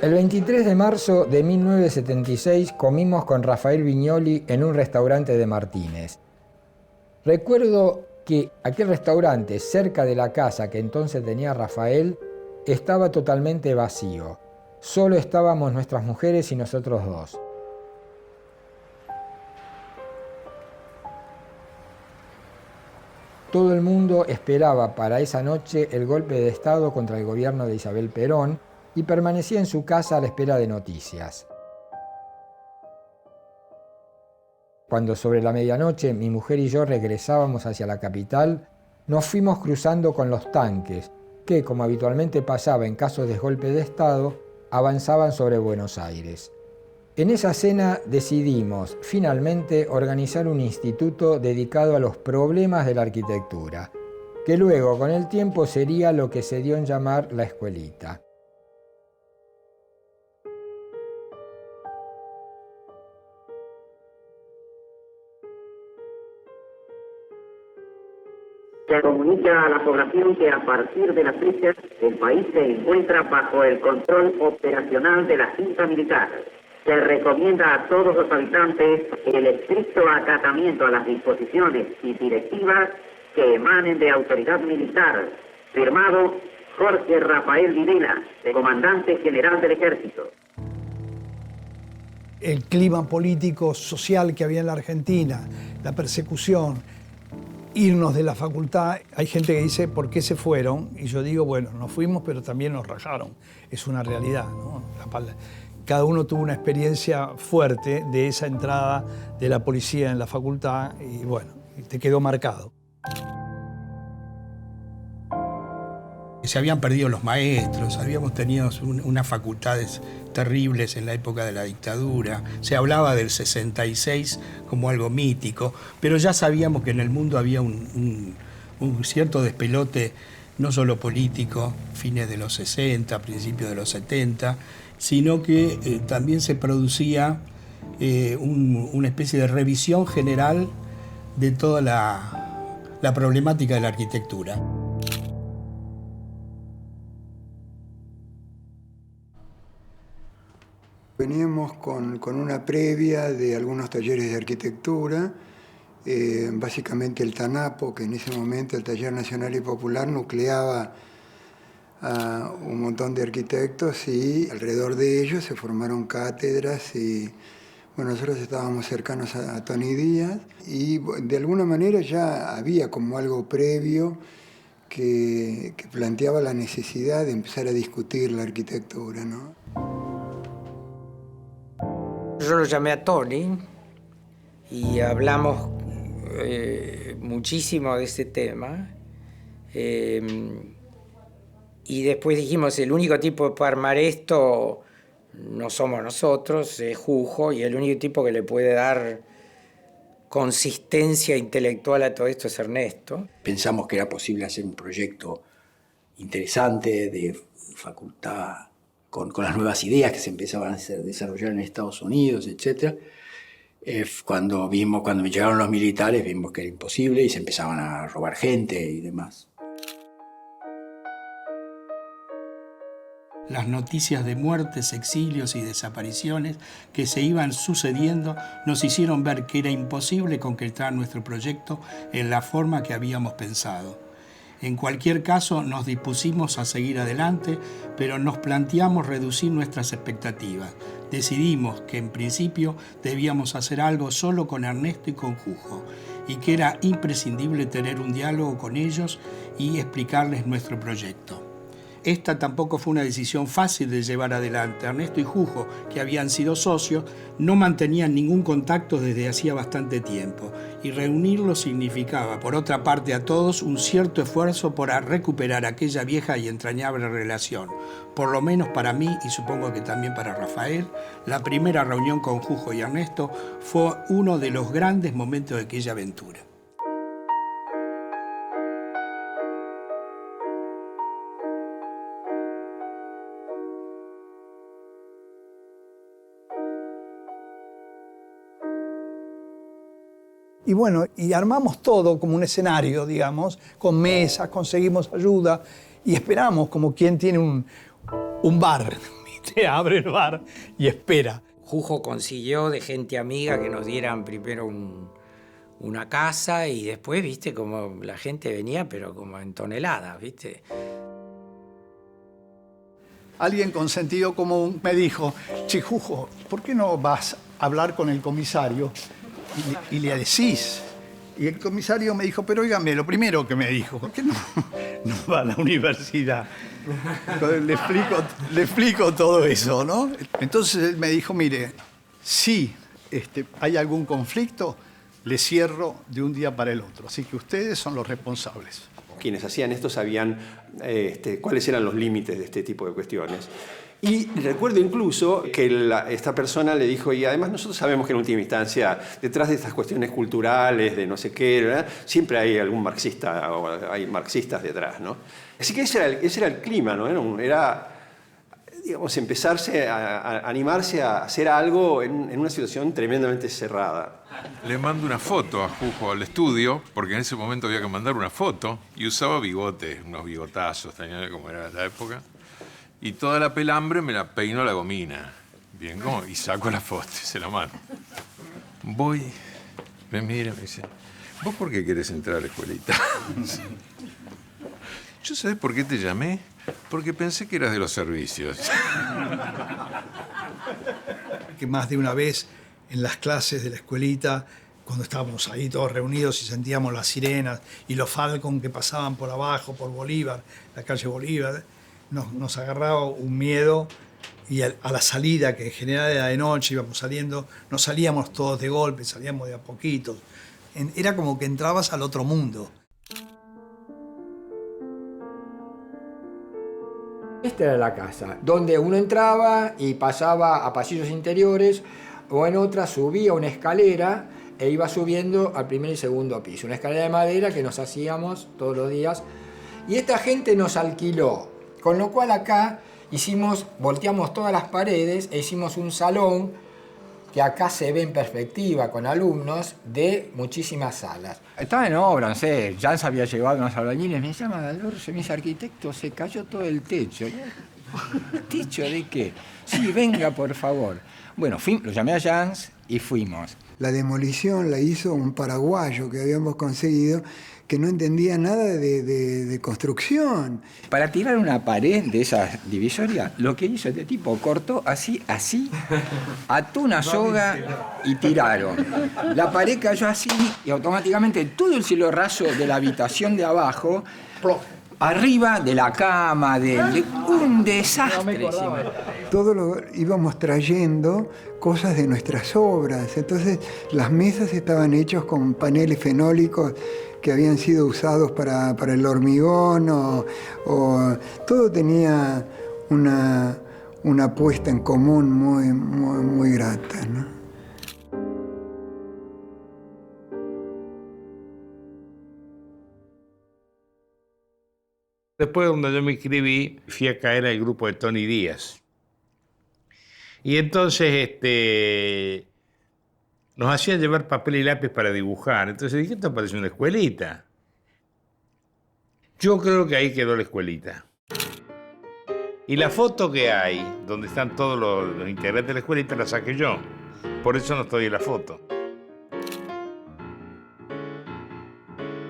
El 23 de marzo de 1976 comimos con Rafael Viñoly en un restaurante de Martínez. Recuerdo que aquel restaurante, cerca de la casa que entonces tenía Rafael, estaba totalmente vacío. Solo estábamos nuestras mujeres y nosotros dos. Todo el mundo esperaba para esa noche el golpe de Estado contra el gobierno de Isabel Perón y permanecía en su casa a la espera de noticias. Cuando sobre la medianoche mi mujer y yo regresábamos hacia la capital, nos fuimos cruzando con los tanques que, como habitualmente pasaba en casos de golpe de Estado, avanzaban sobre Buenos Aires. En esa cena decidimos, finalmente, organizar un instituto dedicado a los problemas de la arquitectura, que luego, con el tiempo, sería lo que se dio en llamar la escuelita. Se comunica a la población que a partir de la fecha el país se encuentra bajo el control operacional de la Junta Militar. Se recomienda a todos los habitantes el estricto acatamiento a las disposiciones y directivas que emanen de autoridad militar. Firmado Jorge Rafael Videla, Comandante General del Ejército. El clima político, social que había en la Argentina, la persecución, irnos de la facultad, hay gente que dice, ¿por qué se fueron? Y yo digo, bueno, nos fuimos, pero también nos rajaron. Es una realidad, ¿no? Cada uno tuvo una experiencia fuerte de esa entrada de la policía en la facultad y bueno, te quedó marcado. Se habían perdido los maestros, habíamos tenido unas facultades terribles en la época de la dictadura. Se hablaba del 66 como algo mítico, pero ya sabíamos que en el mundo había un cierto despelote, no solo político, fines de los 60, principios de los 70, sino que también se producía una especie de revisión general de toda la problemática de la arquitectura. Veníamos con una previa de algunos talleres de arquitectura, básicamente el TANAPO, que en ese momento el Taller Nacional y Popular nucleaba a un montón de arquitectos y alrededor de ellos se formaron cátedras y bueno, nosotros estábamos cercanos a Tony Díaz y de alguna manera ya había como algo previo que planteaba la necesidad de empezar a discutir la arquitectura, ¿no? Yo lo llamé a Tony y hablamos muchísimo de ese tema. Y después dijimos, el único tipo para armar esto no somos nosotros, es Jujo, y el único tipo que le puede dar consistencia intelectual a todo esto es Ernesto. Pensamos que era posible hacer un proyecto interesante de facultad con las nuevas ideas que se empezaban a desarrollar en Estados Unidos, etc. Cuando llegaron los militares vimos que era imposible y se empezaban a robar gente y demás. Las noticias de muertes, exilios y desapariciones que se iban sucediendo nos hicieron ver que era imposible concretar nuestro proyecto en la forma que habíamos pensado. En cualquier caso, nos dispusimos a seguir adelante, pero nos planteamos reducir nuestras expectativas. Decidimos que en principio debíamos hacer algo solo con Ernesto y con Jujo, y que era imprescindible tener un diálogo con ellos y explicarles nuestro proyecto. Esta tampoco fue una decisión fácil de llevar adelante. Ernesto y Jujo, que habían sido socios, no mantenían ningún contacto desde hacía bastante tiempo, y reunirlos significaba, por otra parte, a todos un cierto esfuerzo para recuperar aquella vieja y entrañable relación. Por lo menos para mí, y supongo que también para Rafael, la primera reunión con Jujo y Ernesto fue uno de los grandes momentos de aquella aventura. Y bueno, y armamos todo como un escenario, digamos, con mesas, conseguimos ayuda y esperamos como quien tiene un bar. Te abre el bar y espera. Jujo consiguió de gente amiga que nos dieran primero una casa y después, viste, como la gente venía, pero como en toneladas, viste. Alguien con sentido común me dijo, che, Jujo, ¿por qué no vas a hablar con el comisario y le decís? Y el comisario me dijo, pero óigame, lo primero que me dijo, ¿por qué no va a la universidad? Le explico todo eso, ¿no? Entonces él me dijo, mire, si hay algún conflicto, le cierro de un día para el otro. Así que ustedes son los responsables. Quienes hacían esto sabían cuáles eran los límites de este tipo de cuestiones. Y recuerdo incluso que esta persona le dijo, y además nosotros sabemos que en última instancia, detrás de estas cuestiones culturales, de no sé qué, ¿verdad? Siempre hay algún marxista o hay marxistas detrás, ¿no? Así que ese era el clima, ¿no? Era digamos, empezarse a animarse a hacer algo en una situación tremendamente cerrada. Le mando una foto a Jujo al estudio, porque en ese momento había que mandar una foto, y usaba bigotes, unos bigotazos, como era la época. Y toda la pelambre me la peinó la gomina. Bien, ¿cómo? Y saco la foto y se la mando. Voy, me mira, me dice, ¿vos por qué querés entrar a la escuelita? ¿Yo sabés por qué te llamé? Porque pensé que eras de los servicios. Que más de una vez en las clases de la escuelita, cuando estábamos ahí todos reunidos y sentíamos las sirenas y los Falcon que pasaban por abajo, por Bolívar, la calle Bolívar, nos agarraba un miedo y a la salida, que en general era de noche, íbamos saliendo, no salíamos todos de golpe, salíamos de a poquitos. Era como que entrabas al otro mundo. Esta era la casa, donde uno entraba y pasaba a pasillos interiores, o en otra subía una escalera e iba subiendo al primer y segundo piso. Una escalera de madera que nos hacíamos todos los días. Y esta gente nos alquiló, con lo cual acá volteamos todas las paredes e hicimos un salón que acá se ve en perspectiva con alumnos de muchísimas salas. Estaba en obra, no sé, Jans había llevado unos albañiles, me llama Dalorce, me dice, arquitecto, se cayó todo el techo. ¿El techo de qué? Sí, venga, por favor. Bueno, lo llamé a Jans y fuimos. La demolición la hizo un paraguayo que habíamos conseguido, que no entendía nada de construcción. Para tirar una pared de esas divisorias, lo que hizo este tipo, cortó así, ató una soga y tiraron. La pared cayó así y automáticamente todo el cielo raso de la habitación de abajo, arriba de la cama, un desastre. Todo lo íbamos trayendo cosas de nuestras obras. Entonces las mesas estaban hechas con paneles fenólicos que habían sido usados para el hormigón, o todo tenía una puesta en común muy grata, ¿no? Después, cuando yo me inscribí, fui a caer al grupo de Tony Díaz. Y entonces nos hacían llevar papel y lápiz para dibujar. Entonces dije, esto parece una escuelita. Yo creo que ahí quedó la escuelita. Y la foto que hay, donde están todos los integrantes de la escuelita, la saqué yo. Por eso no estoy en la foto.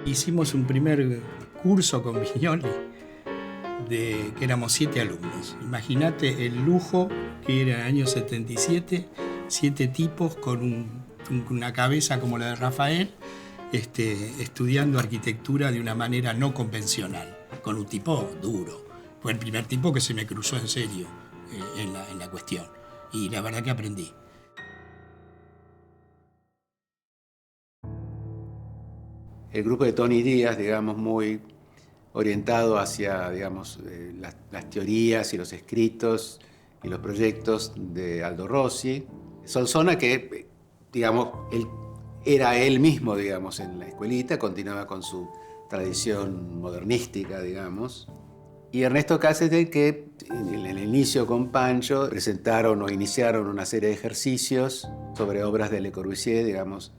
Hicimos un primer curso con Viñoli, que éramos 7 alumnos. Imagínate el lujo que era el año 77, 7 tipos con una cabeza como la de Rafael, estudiando arquitectura de una manera no convencional, con un tipo duro. Fue el primer tipo que se me cruzó en serio en la cuestión. Y la verdad que aprendí. El grupo de Tony Díaz, digamos, muy orientado hacia, digamos, las teorías y los escritos y los proyectos de Aldo Rossi. Solsona, que, digamos, era él mismo, digamos, en la escuelita, continuaba con su tradición modernística, digamos. Y Ernesto Cáceres, que en el inicio con Pancho presentaron o iniciaron una serie de ejercicios sobre obras de Le Corbusier, digamos,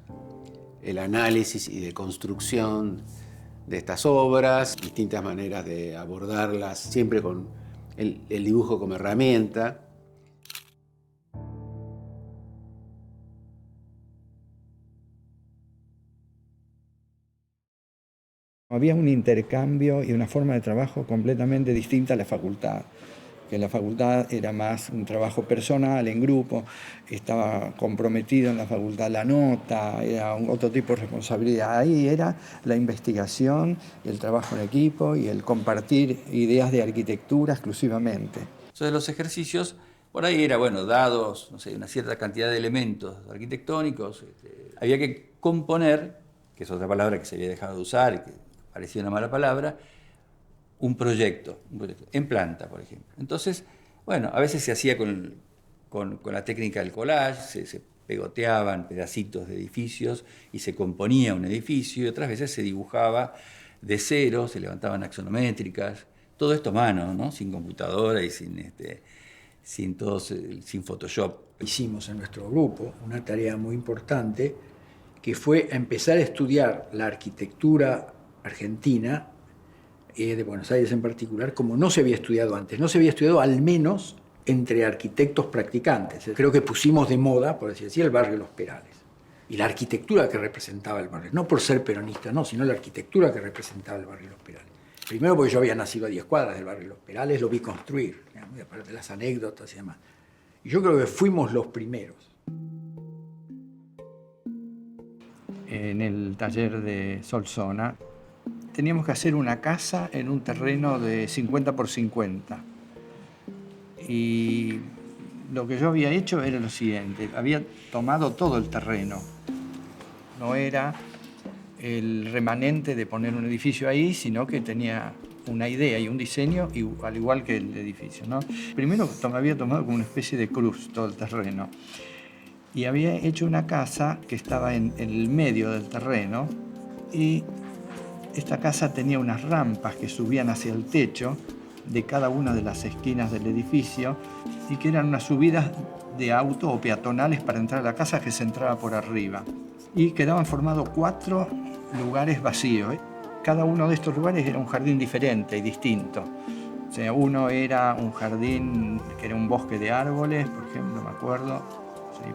el análisis y de construcción de estas obras, distintas maneras de abordarlas, siempre con el dibujo como herramienta. Había un intercambio y una forma de trabajo completamente distinta a la facultad, que la facultad era más un trabajo personal, en grupo, estaba comprometido en la facultad la nota, era otro tipo de responsabilidad. Ahí era la investigación, el trabajo en equipo y el compartir ideas de arquitectura exclusivamente. Entonces los ejercicios, por ahí era, bueno, dados, no sé, una cierta cantidad de elementos arquitectónicos, había que componer, que es otra palabra que se había dejado de usar y que parecía una mala palabra, un proyecto en planta, por ejemplo. Entonces, bueno, a veces se hacía con la técnica del collage, se pegoteaban pedacitos de edificios y se componía un edificio, y otras veces se dibujaba de cero, se levantaban axonométricas, todo esto a mano, ¿no? Sin computadora y sin Photoshop. Hicimos en nuestro grupo una tarea muy importante que fue empezar a estudiar la arquitectura argentina, de Buenos Aires en particular, como no se había estudiado antes. No se había estudiado al menos entre arquitectos practicantes. Creo que pusimos de moda, por así decir, el barrio Los Perales. Y la arquitectura que representaba el barrio. No por ser peronista, no, sino la arquitectura que representaba el barrio Los Perales. Primero porque yo había nacido a 10 cuadras del barrio Los Perales, lo vi construir, digamos, aparte de las anécdotas y demás. Y yo creo que fuimos los primeros. En el taller de Solsona teníamos que hacer una casa en un terreno de 50 por 50. Y lo que yo había hecho era lo siguiente, había tomado todo el terreno. No era el remanente de poner un edificio ahí, sino que tenía una idea y un diseño al igual que el edificio, ¿no? Primero había tomado como una especie de cruz todo el terreno. Y había hecho una casa que estaba en el medio del terreno y esta casa tenía unas rampas que subían hacia el techo de cada una de las esquinas del edificio y que eran unas subidas de auto o peatonales para entrar a la casa que se entraba por arriba. Y quedaban formados 4 lugares vacíos. Cada uno de estos lugares era un jardín diferente y distinto. O sea, uno era un jardín que era un bosque de árboles, por ejemplo, me acuerdo,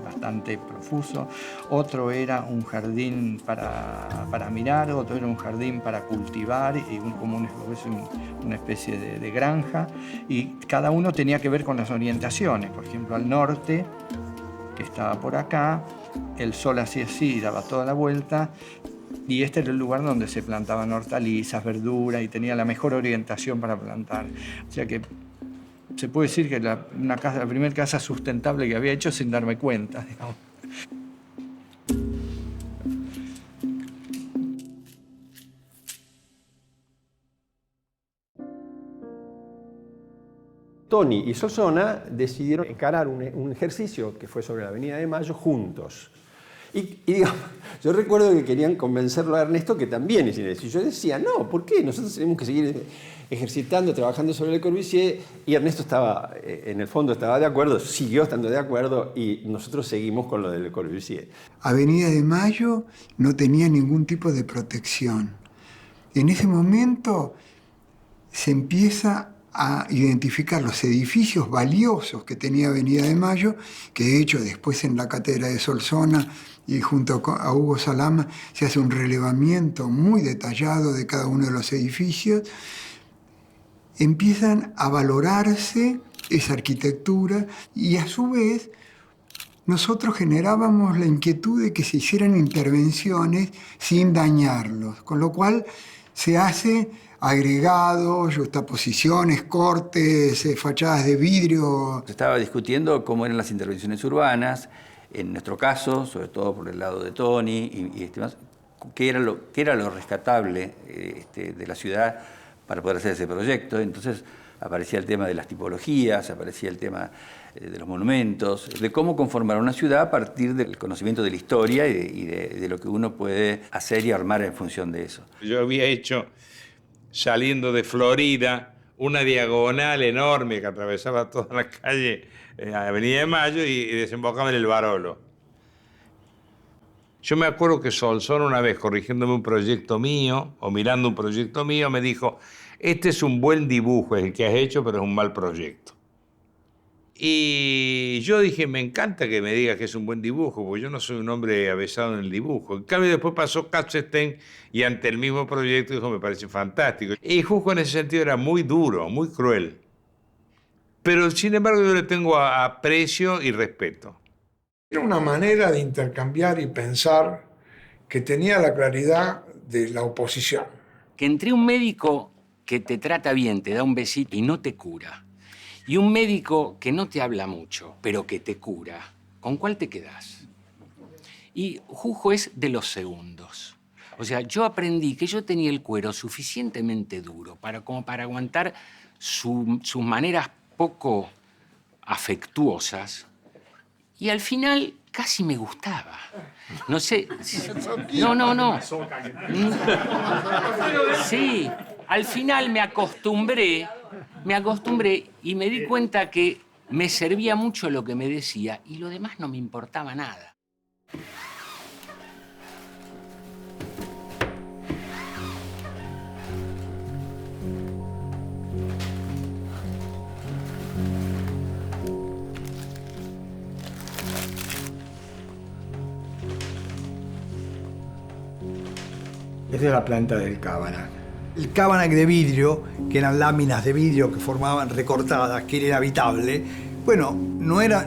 bastante profuso. Otro era un jardín para mirar, otro era un jardín para cultivar y como una especie de granja. Y cada uno tenía que ver con las orientaciones. Por ejemplo, al norte, que estaba por acá, el sol hacía así, daba toda la vuelta. Y este era el lugar donde se plantaban hortalizas, verduras y tenía la mejor orientación para plantar. O sea que se puede decir que la primera casa sustentable que había hecho sin darme cuenta, digamos. Toni y Solsona decidieron encarar un ejercicio que fue sobre la Avenida de Mayo juntos. Y digamos, yo recuerdo que querían convencerlo a Ernesto que también hiciera eso. Y yo decía, no, ¿por qué? Nosotros tenemos que seguir ejercitando, trabajando sobre Le Corbusier. Y Ernesto estaba, en el fondo estaba de acuerdo, siguió estando de acuerdo y nosotros seguimos con lo de Le Corbusier. Avenida de Mayo no tenía ningún tipo de protección. En ese momento se empieza a identificar los edificios valiosos que tenía Avenida de Mayo, que de hecho después en la cátedra de Solsona y junto a Hugo Salama se hace un relevamiento muy detallado de cada uno de los edificios. Empiezan a valorarse esa arquitectura y a su vez nosotros generábamos la inquietud de que se hicieran intervenciones sin dañarlos, con lo cual se hace agregados, justaposiciones, cortes, fachadas de vidrio. Se estaba discutiendo cómo eran las intervenciones urbanas, en nuestro caso, sobre todo por el lado de Toni, y qué era lo rescatable de la ciudad para poder hacer ese proyecto. Entonces aparecía el tema de las tipologías, aparecía el tema de los monumentos, de cómo conformar una ciudad a partir del conocimiento de la historia y de lo que uno puede hacer y armar en función de eso. Yo había hecho, saliendo de Florida, una diagonal enorme que atravesaba toda la calle Avenida de Mayo y desembocaba en el Barolo. Yo me acuerdo que Solsón una vez, corrigiéndome un proyecto mío, o mirando un proyecto mío, me dijo, este es un buen dibujo, es el que has hecho, pero es un mal proyecto. Y yo dije, me encanta que me digas que es un buen dibujo, porque yo no soy un hombre avesado en el dibujo. En cambio, después pasó Katzenstein y ante el mismo proyecto dijo, me parece fantástico. Y Jujo en ese sentido era muy duro, muy cruel. Pero sin embargo yo le tengo aprecio y respeto. Era una manera de intercambiar y pensar que tenía la claridad de la oposición. Que entre un médico que te trata bien, te da un besito y no te cura, y un médico que no te habla mucho, pero que te cura, ¿con cuál te quedás? Y Jujo es de los segundos. O sea, yo aprendí que yo tenía el cuero suficientemente duro como para aguantar sus maneras poco afectuosas, y al final casi me gustaba. No sé. No. Sí, al final me acostumbré y me di cuenta que me servía mucho lo que me decía y lo demás no me importaba nada. Esta es la planta del cábanac. El cábanac de vidrio, que eran láminas de vidrio que formaban recortadas, que era inhabitable, bueno,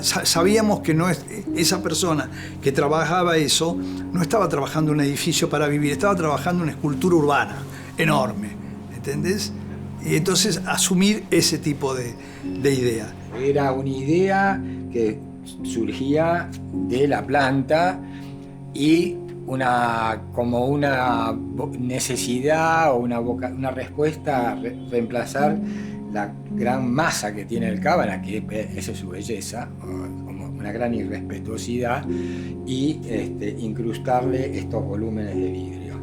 sabíamos que esa persona que trabajaba eso no estaba trabajando en un edificio para vivir, estaba trabajando en una escultura urbana enorme, ¿entendés? Y entonces asumir ese tipo de idea. Era una idea que surgía de la planta y como una necesidad o una respuesta a reemplazar la gran masa que tiene el cábanac, que esa es su belleza, como una gran irrespetuosidad, y incrustarle estos volúmenes de vidrio.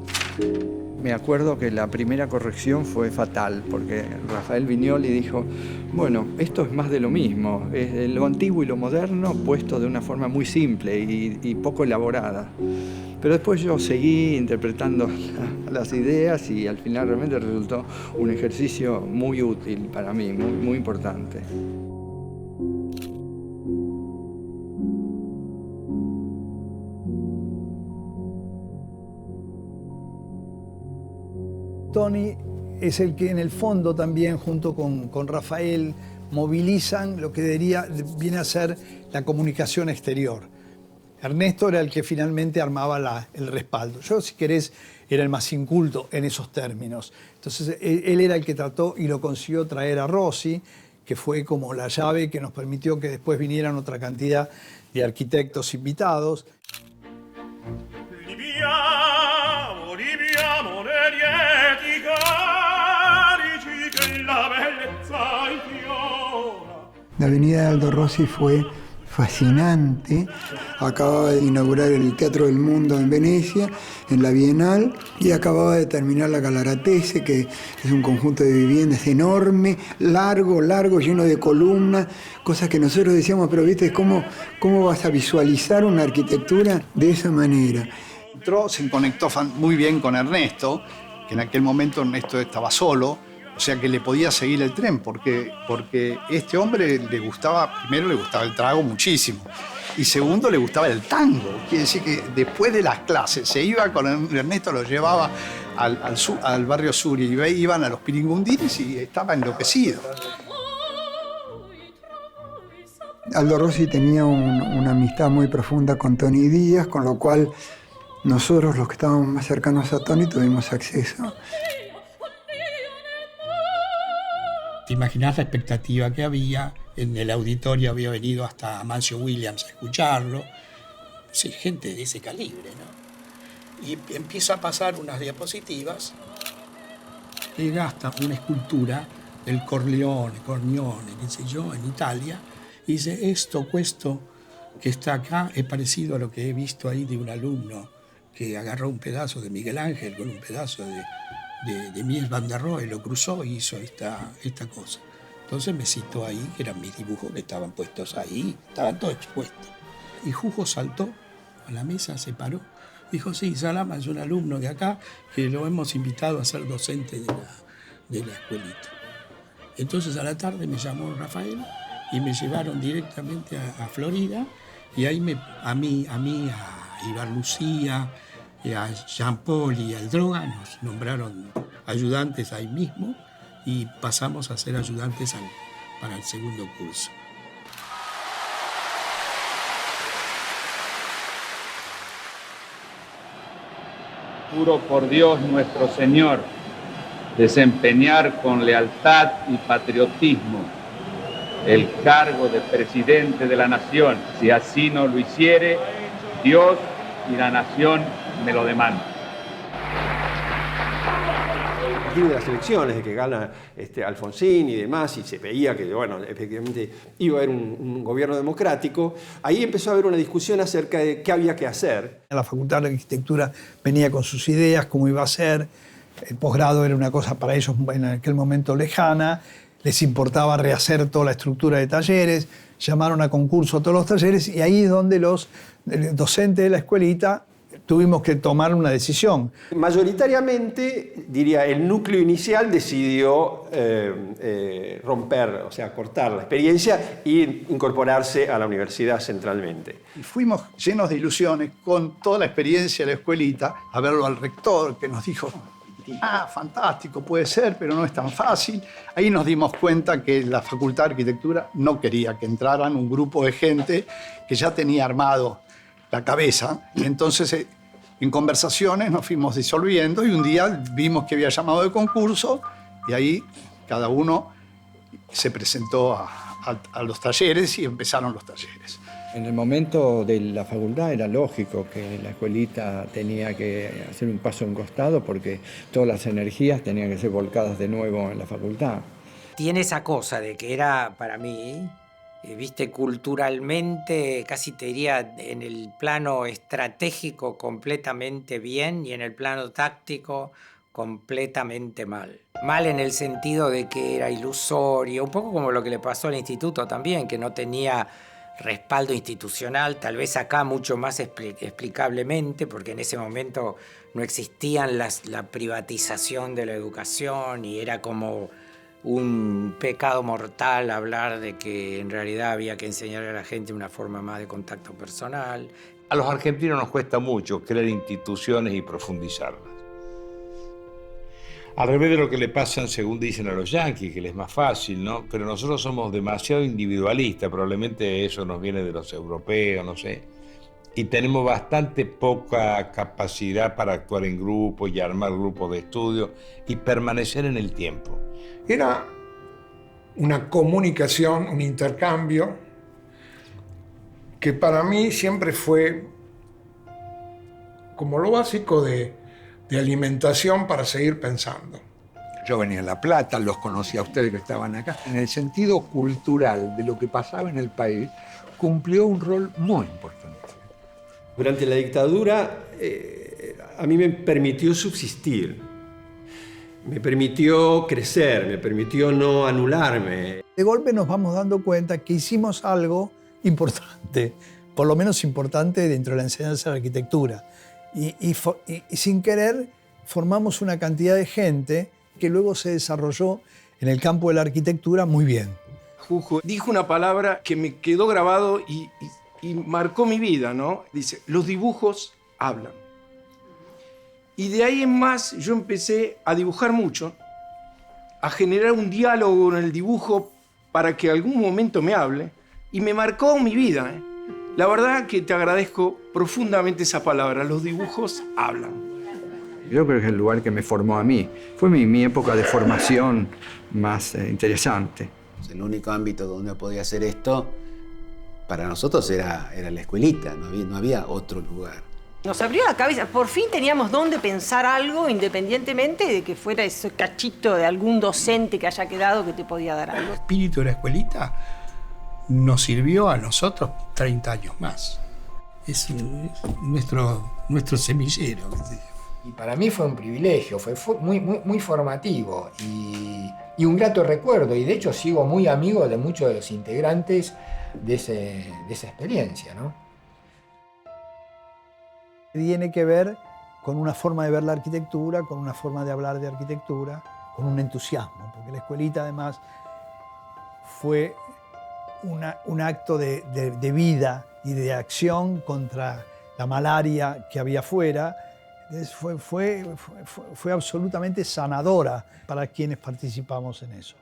Me acuerdo que la primera corrección fue fatal, porque Rafael Viñoly dijo, bueno, esto es más de lo mismo, es lo antiguo y lo moderno puesto de una forma muy simple y poco elaborada. Pero después yo seguí interpretando las ideas y al final realmente resultó un ejercicio muy útil para mí, muy importante. Tony es el que en el fondo también, junto con Rafael, movilizan lo que viene a ser la comunicación exterior. Ernesto era el que finalmente armaba el respaldo. Yo, si querés, era el más inculto en esos términos. Entonces, él era el que trató y lo consiguió traer a Rossi, que fue como la llave que nos permitió que después vinieran otra cantidad de arquitectos invitados. La avenida de Aldo Rossi fue fascinante. Acababa de inaugurar el Teatro del Mundo en Venecia, en la Bienal, y acababa de terminar la Galaratese, que es un conjunto de viviendas enorme, largo, lleno de columnas, cosas que nosotros decíamos, pero viste, ¿cómo vas a visualizar una arquitectura de esa manera? Entró, se conectó muy bien con Ernesto, que en aquel momento Ernesto estaba solo, o sea que le podía seguir el tren, porque este hombre primero le gustaba el trago muchísimo, y segundo le gustaba el tango. Quiere decir que después de las clases se iba con Ernesto, lo llevaba al barrio sur y iban a los Piringundines y estaba enloquecido. Aldo Rossi tenía una amistad muy profunda con Tony Díaz, con lo cual nosotros, los que estábamos más cercanos a Tony, tuvimos acceso. ¿Te imaginás la expectativa que había? En el auditorio había venido hasta Amancio Williams a escucharlo. Sí, gente de ese calibre, ¿no? Y empieza a pasar unas diapositivas. Llega hasta una escultura del Corleone, qué sé yo, en Italia. Y dice, questo que está acá es parecido a lo que he visto ahí de un alumno que agarró un pedazo de Miguel Ángel con un pedazo de Mies van der Rohe, lo cruzó y hizo esta cosa. Entonces me citó ahí, que eran mis dibujos que estaban puestos ahí, estaban todos expuestos. Y Jujo saltó a la mesa, se paró Dijo, sí, Salama es un alumno de acá que lo hemos invitado a ser docente de la escuelita. Entonces a la tarde me llamó Rafael y me llevaron directamente a Florida y ahí a mí, a Ibar Lucía, a Jean Paul y al Droga nos nombraron ayudantes ahí mismo y pasamos a ser ayudantes para el segundo curso. Juro por Dios nuestro Señor desempeñar con lealtad y patriotismo el cargo de presidente de la nación. Si así no lo hiciere, Dios y la nación me lo demandan. A partir de las elecciones, de que gana Alfonsín y demás, y se veía que, bueno, efectivamente iba a haber un gobierno democrático, ahí empezó a haber una discusión acerca de qué había que hacer. La Facultad de Arquitectura venía con sus ideas, cómo iba a ser. El posgrado era una cosa para ellos en aquel momento lejana. Les importaba rehacer toda la estructura de talleres. Llamaron a concurso todos los talleres y ahí es donde los docentes de la escuelita tuvimos que tomar una decisión. Mayoritariamente, diría, el núcleo inicial decidió romper, o sea, cortar la experiencia e incorporarse a la universidad centralmente. Y fuimos llenos de ilusiones con toda la experiencia de la escuelita a verlo al rector que nos dijo, fantástico, puede ser, pero no es tan fácil. Ahí nos dimos cuenta que la Facultad de Arquitectura no quería que entraran un grupo de gente que ya tenía armado la cabeza, y entonces en conversaciones nos fuimos disolviendo y un día vimos que había llamado de concurso y ahí cada uno se presentó a los talleres y empezaron los talleres. En el momento de la facultad era lógico que la escuelita tenía que hacer un paso a un costado porque todas las energías tenían que ser volcadas de nuevo en la facultad. Tiene esa cosa de que era para mí, viste, culturalmente, casi te diría, en el plano estratégico completamente bien y en el plano táctico completamente mal. Mal en el sentido de que era ilusorio, un poco como lo que le pasó al instituto también, que no tenía respaldo institucional, tal vez acá mucho más explicablemente, porque en ese momento no existían la privatización de la educación y era como un pecado mortal hablar de que en realidad había que enseñar a la gente una forma más de contacto personal. A los argentinos nos cuesta mucho crear instituciones y profundizarlas. Al revés de lo que le pasan, según dicen a los yanquis, que les es más fácil, ¿no? Pero nosotros somos demasiado individualistas, probablemente eso nos viene de los europeos, no sé. Y tenemos bastante poca capacidad para actuar en grupo y armar grupos de estudio y permanecer en el tiempo. Era una comunicación, un intercambio, que para mí siempre fue como lo básico de alimentación para seguir pensando. Yo venía de La Plata, los conocí a ustedes que estaban acá. En el sentido cultural de lo que pasaba en el país, cumplió un rol muy importante. Durante la dictadura, a mí me permitió subsistir, me permitió crecer, me permitió no anularme. De golpe nos vamos dando cuenta que hicimos algo importante, por lo menos importante dentro de la enseñanza de la arquitectura. Y sin querer formamos una cantidad de gente que luego se desarrolló en el campo de la arquitectura muy bien. Jujo dijo una palabra que me quedó grabado y marcó mi vida, ¿no? Dice, los dibujos hablan. Y de ahí en más yo empecé a dibujar mucho, a generar un diálogo con el dibujo para que algún momento me hable, y me marcó mi vida, ¿eh? La verdad que te agradezco profundamente esa palabra, los dibujos hablan. Yo creo que es el lugar que me formó a mí. Fue mi época de formación más interesante. El único ámbito donde podía hacer esto, para nosotros era la escuelita, no había otro lugar. Nos abrió la cabeza, por fin teníamos dónde pensar algo independientemente de que fuera ese cachito de algún docente que haya quedado que te podía dar algo. El espíritu de la escuelita nos sirvió a nosotros 30 años más. Es nuestro semillero. Y para mí fue un privilegio, fue muy formativo y un grato recuerdo. Y de hecho sigo muy amigo de muchos de los integrantes de esa experiencia, ¿no? Tiene que ver con una forma de ver la arquitectura, con una forma de hablar de arquitectura, con un entusiasmo, porque la escuelita además fue un acto de vida y de acción contra la malaria que había afuera. Fue absolutamente sanadora para quienes participamos en eso.